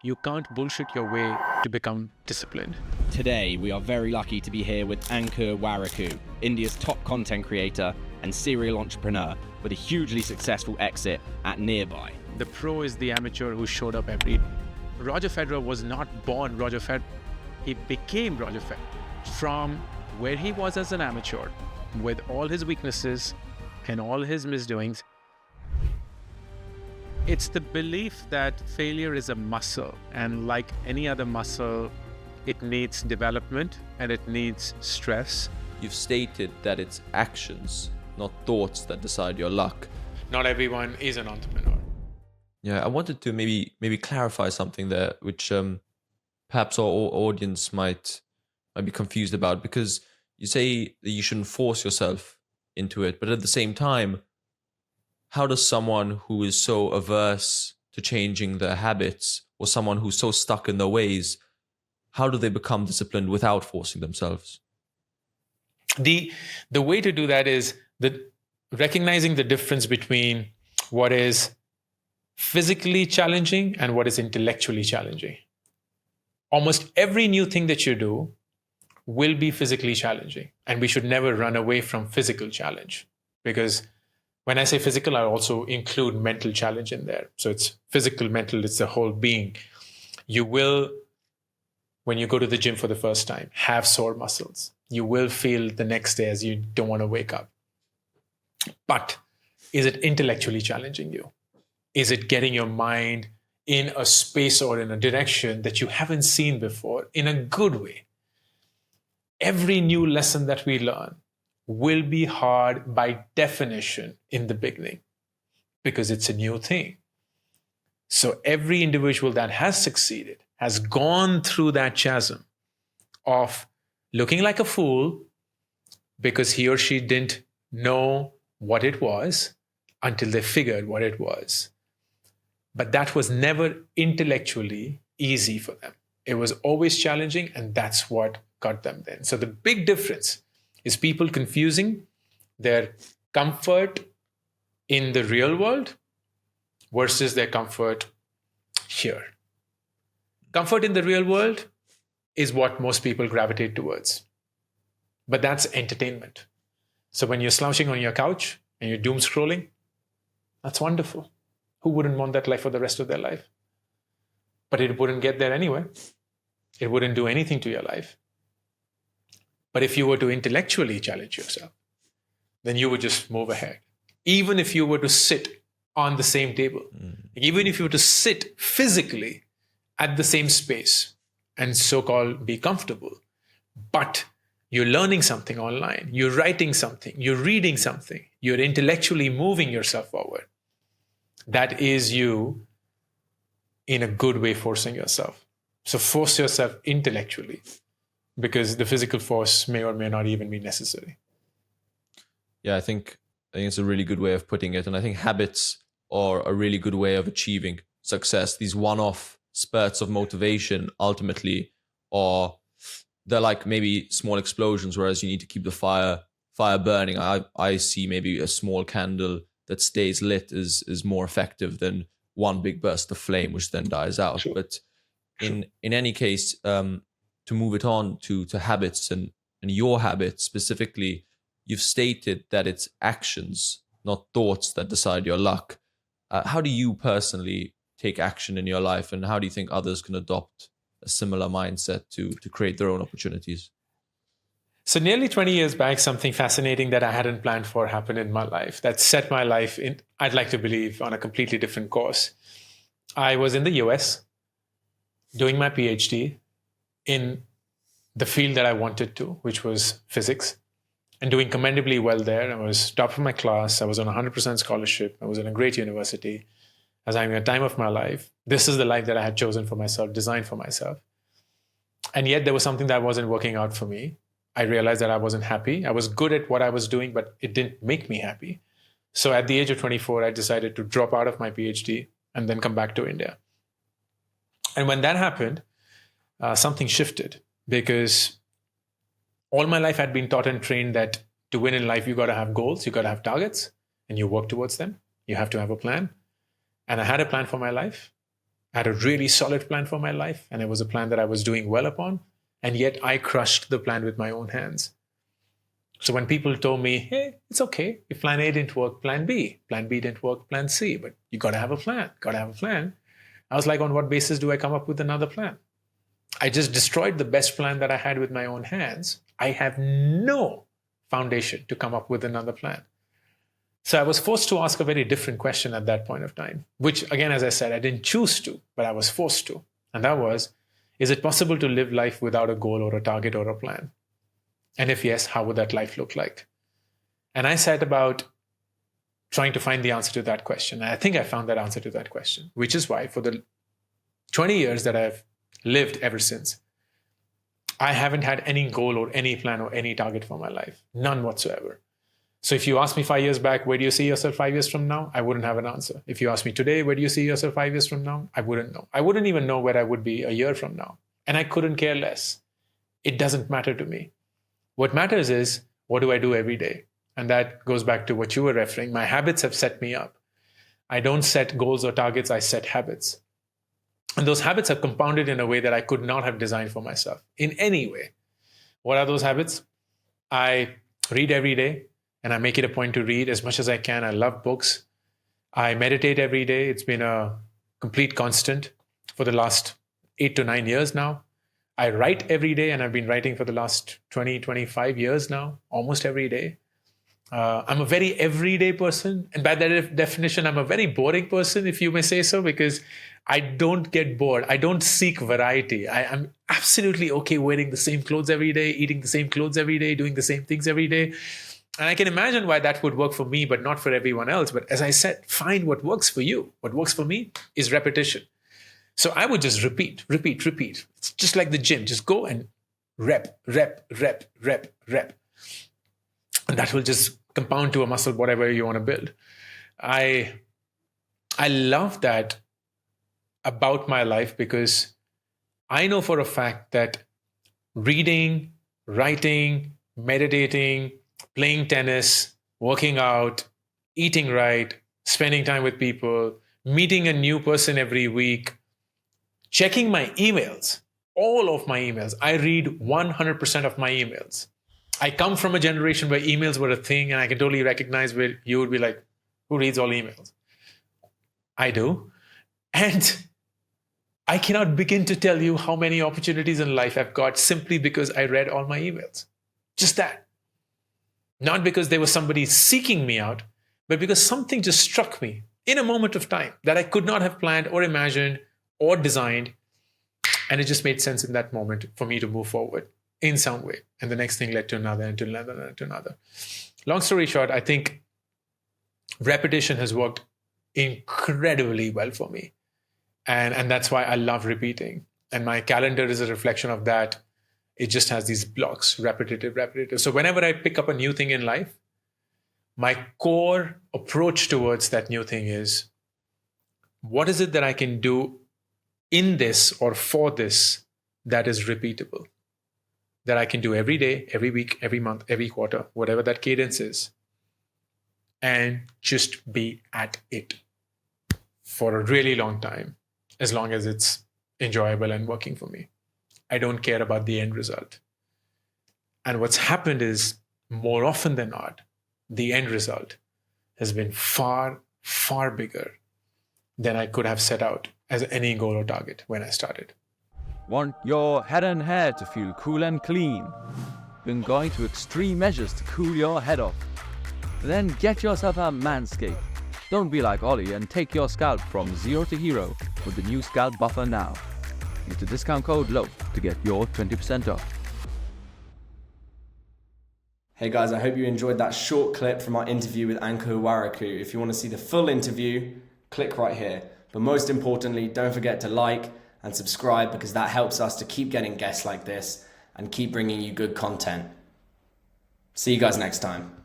You can't bullshit your way to become disciplined. Today, we are very lucky to be here with Ankur Warikoo, India's top content creator and serial entrepreneur with a hugely successful exit at Nearby. The pro is the amateur who showed up every day. Roger Federer was not born Roger Federer. He became Roger Federer from where he was as an amateur with all his weaknesses and all his misdoings. It's the belief that failure is a muscle, and like any other muscle, it needs development and it needs stress. You've stated that it's actions, not thoughts, that decide your luck. Not everyone is an entrepreneur. Yeah, I wanted to maybe clarify something there, which perhaps our audience might be confused about, because you say that you shouldn't force yourself into it, but at the same time, how does someone who is so averse to changing their habits, or someone who's so stuck in their ways, how do they become disciplined without forcing themselves? The way to do that is recognizing the difference between what is physically challenging and what is intellectually challenging. Almost every new thing that you do will be physically challenging, and we should never run away from physical challenge, because when I say physical, I also include mental challenge in there. So it's physical, mental, it's the whole being. You will, when you go to the gym for the first time, have sore muscles. You will feel the next day as you don't want to wake up. But is it intellectually challenging you? Is it getting your mind in a space or in a direction that you haven't seen before in a good way? Every new lesson that we learn will be hard by definition in the beginning because it's a new thing. So every individual that has succeeded has gone through that chasm of looking like a fool because he or she didn't know what it was until they figured what it was. But that was never intellectually easy for them. It was always challenging, and that's what got them then. So the big difference is people confusing their comfort in the real world versus their comfort here. Comfort in the real world is what most people gravitate towards, but that's entertainment. So when you're slouching on your couch and you're doom scrolling, that's wonderful. Who wouldn't want that life for the rest of their life? But it wouldn't get there anyway. It wouldn't do anything to your life. But if you were to intellectually challenge yourself, then you would just move ahead. Even if you were to sit on the same table, even if you were to sit physically at the same space and so-called be comfortable, but you're learning something online, you're writing something, you're reading something, you're intellectually moving yourself forward. That is you in a good way forcing yourself. So force yourself intellectually, because the physical force may or may not even be necessary. Yeah, I think it's a really good way of putting it. And I think habits are a really good way of achieving success. These one-off spurts of motivation ultimately they're like maybe small explosions, whereas you need to keep the fire burning. I see maybe a small candle that stays lit is more effective than one big burst of flame, which then dies out. Sure. But in any case, to move it on to habits and your habits specifically, you've stated that it's actions, not thoughts, that decide your luck. How do you personally take action in your life, and how do you think others can adopt a similar mindset to create their own opportunities? So nearly 20 years back, something fascinating that I hadn't planned for happened in my life that set my life in, I'd like to believe, on a completely different course. I was in the US doing my PhD in the field that I wanted to, which was physics, and doing commendably well there. I was top of my class. I was on 100% scholarship. I was in a great university. I was having a time of my life. This is the life that I had chosen for myself, designed for myself. And yet there was something that wasn't working out for me. I realized that I wasn't happy. I was good at what I was doing, but it didn't make me happy. So at the age of 24, I decided to drop out of my PhD and then come back to India. And when that happened, something shifted, because all my life I'd been taught and trained that to win in life, you got to have goals, you got to have targets, and you work towards them. You have to have a plan. And I had a plan for my life. I had a really solid plan for my life, and it was a plan that I was doing well upon. And yet I crushed the plan with my own hands. So when people told me, hey, it's okay. If plan A didn't work, plan B. Plan B didn't work, plan C. But you got to have a plan. Got to have a plan. I was like, on what basis do I come up with another plan? I just destroyed the best plan that I had with my own hands. I have no foundation to come up with another plan. So I was forced to ask a very different question at that point of time, which again, as I said, I didn't choose to, but I was forced to. And that was, is it possible to live life without a goal or a target or a plan? And if yes, how would that life look like? And I set about trying to find the answer to that question. And I think I found that answer to that question, which is why for the 20 years that I've lived ever since, I haven't had any goal or any plan or any target for my life, none whatsoever. So if you ask me 5 years back, where do you see yourself 5 years from now? I wouldn't have an answer. If you ask me today, where do you see yourself 5 years from now? I wouldn't know. I wouldn't even know where I would be a year from now. And I couldn't care less. It doesn't matter to me. What matters is, what do I do every day? And that goes back to what you were referring. My habits have set me up. I don't set goals or targets, I set habits. And those habits have compounded in a way that I could not have designed for myself in any way. What are those habits? I read every day, and I make it a point to read as much as I can. I love books. I meditate every day. It's been a complete constant for the last 8 to 9 years now. I write every day, and I've been writing for the last 20, 25 years now, almost every day. I'm a very everyday person. And by that definition, I'm a very boring person, if you may say so, because I don't get bored. I don't seek variety. I'm absolutely okay wearing the same clothes every day, eating the same clothes every day, doing the same things every day. And I can imagine why that would work for me, but not for everyone else. But as I said, find what works for you. What works for me is repetition. So I would just repeat. It's just like the gym. Just go and rep. And that will just compound to a muscle, whatever you want to build. I love that about my life, because I know for a fact that reading, writing, meditating, playing tennis, working out, eating right, spending time with people, meeting a new person every week, checking my emails, all of my emails. I read 100% of my emails. I come from a generation where emails were a thing, and I can totally recognize where you would be like, who reads all emails? I do. And I cannot begin to tell you how many opportunities in life I've got simply because I read all my emails. Just that. Not because there was somebody seeking me out, but because something just struck me in a moment of time that I could not have planned or imagined or designed. And it just made sense in that moment for me to move forward in some way. And the next thing led to another and to another and to another. Long story short, I think repetition has worked incredibly well for me. And that's why I love repeating. And my calendar is a reflection of that. It just has these blocks, repetitive. So whenever I pick up a new thing in life, my core approach towards that new thing is, what is it that I can do in this or for this that is repeatable? That I can do every day, every week, every month, every quarter, whatever that cadence is, and just be at it for a really long time, as long as it's enjoyable and working for me. I don't care about the end result. And what's happened is, more often than not, the end result has been far, far bigger than I could have set out as any goal or target when I started. Want your head and hair to feel cool and clean? Been going to extreme measures to cool your head off? Then get yourself a Manscaped. Don't be like Ollie and take your scalp from zero to hero with the new Scalp Buffer now. Use the discount code LOAF to get your 20% off. Hey guys, I hope you enjoyed that short clip from our interview with Ankur Warikoo. If you want to see the full interview, click right here. But most importantly, don't forget to like and subscribe, because that helps us to keep getting guests like this and keep bringing you good content. See you guys next time.